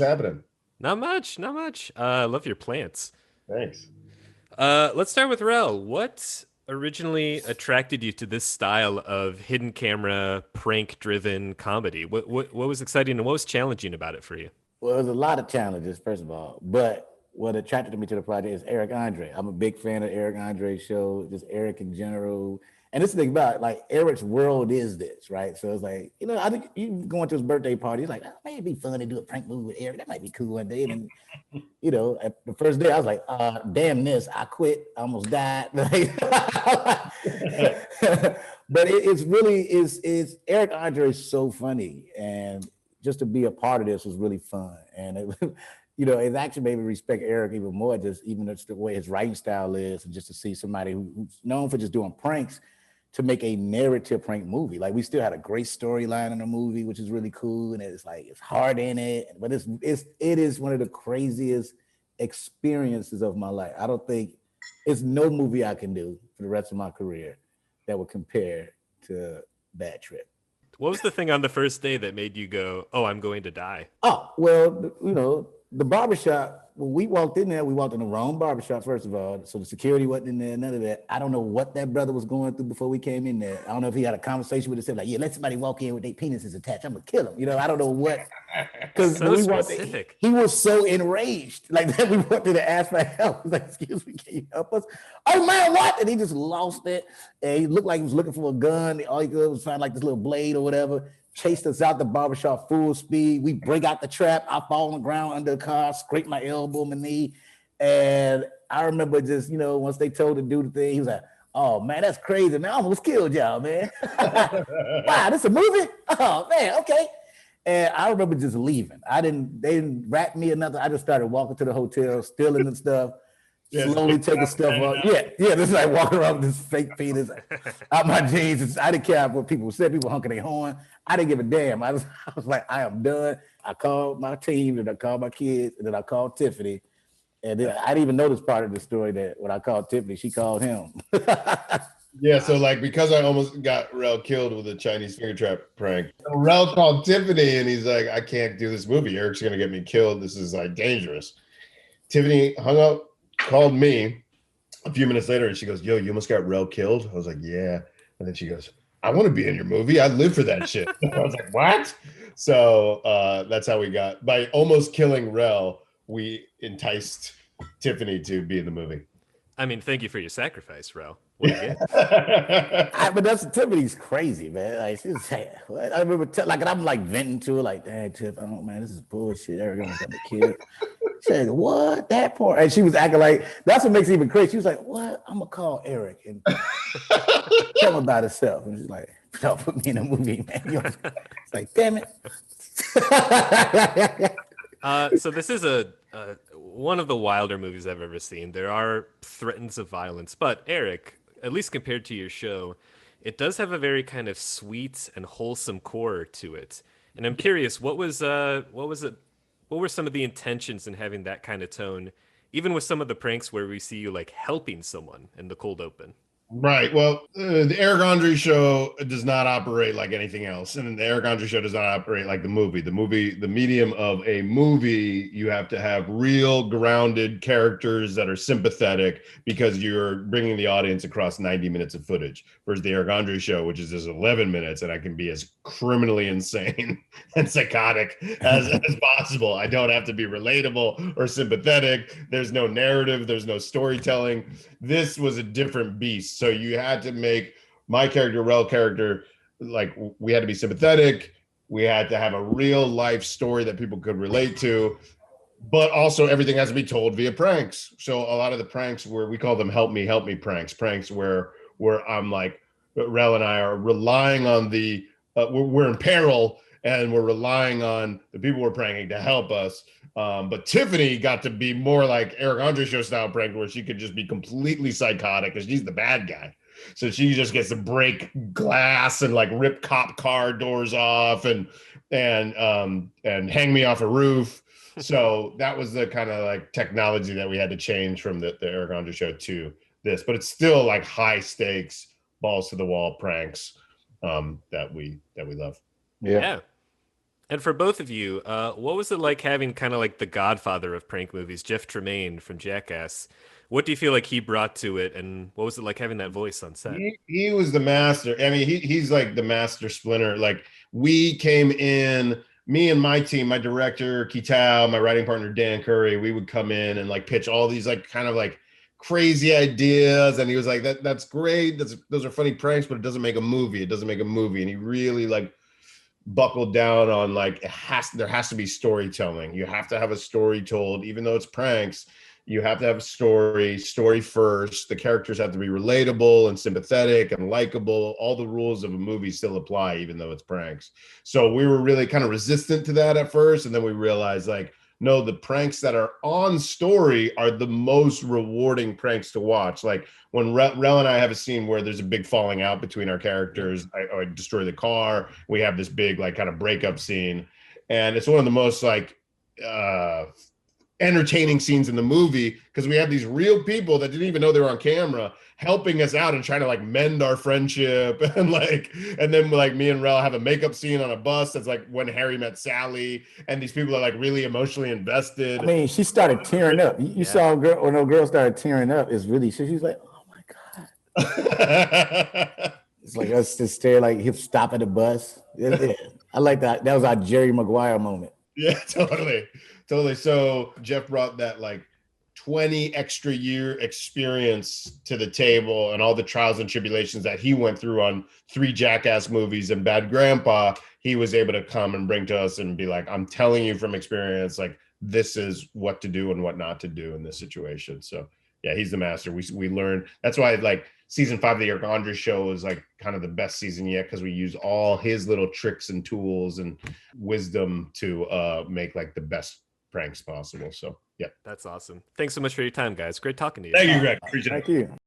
happening? Not much, not much. I love your plants. Thanks. Let's start with Rel. What originally attracted you to this style of hidden camera, prank-driven comedy? What was exciting and what was challenging about it for you? Well, there's a lot of challenges, first of all, but what attracted me to the project is Eric André. I'm a big fan of Eric André Show, just Eric in general. And this is the thing about it, like Eric's world is this, right? So it's like, I think you going to his birthday party, it's like, oh, man, it'd be fun to do a prank movie with Eric. That might be cool one day. And at the first day, I was like, damn this, I quit, I almost died. But it's really is Eric Andre is so funny, and just to be a part of this was really fun. And it actually made me respect Eric even more, even just the way his writing style is, and just to see somebody who's known for just doing pranks to make a narrative prank movie. Like, we still had a great storyline in the movie, which is really cool, and it's hard in it, but it is one of the craziest experiences of my life. I don't think it's no movie I can do for the rest of my career that would compare to that trip. What was the thing on the first day that made you go, "Oh, I'm going to die"? Oh, well, the barbershop, when we walked in there, we walked in the wrong barbershop, first of all. So the security wasn't in there, none of that. I don't know what that brother was going through before we came in there. I don't know if he had a conversation with himself, like, yeah, let somebody walk in with their penises attached. I'm going to kill him. I don't know what. Because so specific. He was so enraged. Like, that we wanted to ask for help. He was like, excuse me, can you help us? Oh, man, what? And he just lost it. And he looked like he was looking for a gun. All he could was find like this little blade or whatever. Chased us out the barbershop full speed. We break out the trap. I fall on the ground under the car, scrape my elbow, my knee. And I remember just, once they told the dude the thing, he was like, oh, man, that's crazy, man. I almost killed y'all, man. Wow, this a movie? Oh, man, okay. And I remember just leaving. They didn't wrap me or nothing. I just started walking to the hotel, stealing the stuff. Slowly taking stuff off. Yeah. This is like walking around with this fake penis out my jeans. I didn't care what people said. People honking their horn. I didn't give a damn. I was like, I am done. I called my team, and I called my kids, and then I called Tiffany. And then I didn't even know this part of the story, that when I called Tiffany, she called him. Yeah, so because I almost got Rel killed with a Chinese finger trap prank, Rel called Tiffany, and he's like, I can't do this movie. Eric's gonna get me killed. This is dangerous. Tiffany hung up, called me a few minutes later, and she goes, yo, you almost got Rel killed? I was like, yeah. And then she goes, I want to be in your movie. I live for that shit. I was like, what? So that's how we got, by almost killing Rel, we enticed Tiffany to be in the movie. I mean, thank you for your sacrifice, Rel. What a gift. But Tiffany's crazy, man. Like, she's what? I remember, and I'm venting to her, like, dang, Tiff, man, this is bullshit. Everyone's got the kid. She said, what? That part? And she was acting like, that's what makes it even crazy. She was like, what? I'm going to call Eric and tell him about himself. And she's like, don't put me in a movie, man. It's like, damn it. So this is one of the wilder movies I've ever seen. There are threats of violence, but Eric, at least compared to your show, it does have a very kind of sweet and wholesome core to it. And I'm curious, what were some of the intentions in having that kind of tone, even with some of the pranks where we see you helping someone in the cold open? Right. Well, the Eric André Show does not operate like anything else. And the Eric André Show does not operate like the movie. The medium of a movie, you have to have real grounded characters that are sympathetic, because you're bringing the audience across 90 minutes of footage. Versus the Eric André Show, which is just 11 minutes, and I can be as criminally insane and psychotic as possible. I don't have to be relatable or sympathetic. There's no narrative. There's no storytelling. This was a different beast. So you had to make my character, Rel character, we had to be sympathetic. We had to have a real life story that people could relate to, but also everything has to be told via pranks. So a lot of the pranks we call them help me pranks where I'm like, Rel and I are relying on we're in peril, and we're relying on the people we're pranking to help us. But Tiffany got to be more like Eric André Show style prank, where she could just be completely psychotic because she's the bad guy. So she just gets to break glass and rip cop car doors off and hang me off a roof. So that was the kind of technology that we had to change from the Eric André Show to this. But it's still high stakes, balls to the wall pranks that we love. Yeah. And for both of you, what was it like having kind of like the godfather of prank movies, Jeff Tremaine from Jackass? What do you feel like he brought to it, and what was it like having that voice on set? He was the master. I mean, he's like the master splinter. Like we came in, me and my team, my director Kitao, my writing partner Dan Curry, we would come in and like pitch all these like kind of like crazy ideas, and he was like, that's great. Those are funny pranks, but it doesn't make a movie. It doesn't make a movie. And he really like buckled down on like there has to be storytelling. You have to have a story told, even though it's pranks. You have to have a story first. The characters have to be relatable and sympathetic and likable. All the rules of a movie still apply, even though it's pranks. So we were really kind of resistant to that at first. And then we realized like, no, the pranks that are on story are the most rewarding pranks to watch. Like when Rel and I have a scene where there's a big falling out between our characters. I destroy the car. We have this big like kind of breakup scene. And it's one of the most like, entertaining scenes in the movie because we had these real people that didn't even know they were on camera helping us out and trying to like mend our friendship and then like me and Rel have a makeup scene on a bus that's like when Harry met Sally, and these people are like really emotionally invested. I mean, she started tearing up. You saw a girl, or no girl started tearing up. It's really, she's like, oh my God. It's like us just stare like him stop at the bus. Yeah. I like that. That was our Jerry Maguire moment. Yeah, totally. So Jeff brought that like 20 extra year experience to the table and all the trials and tribulations that he went through on 3 Jackass movies and Bad Grandpa. He was able to come and bring to us and be like, I'm telling you from experience, like this is what to do and what not to do in this situation. So yeah, he's the master. We learned. That's why like season 5 of the Eric André Show is like kind of the best season yet, because we use all his little tricks and tools and wisdom to make like the best pranks possible. So yeah, That's awesome. Thanks so much for your time, guys. Great talking to you. Thank you, Greg. Appreciate it. Thank you.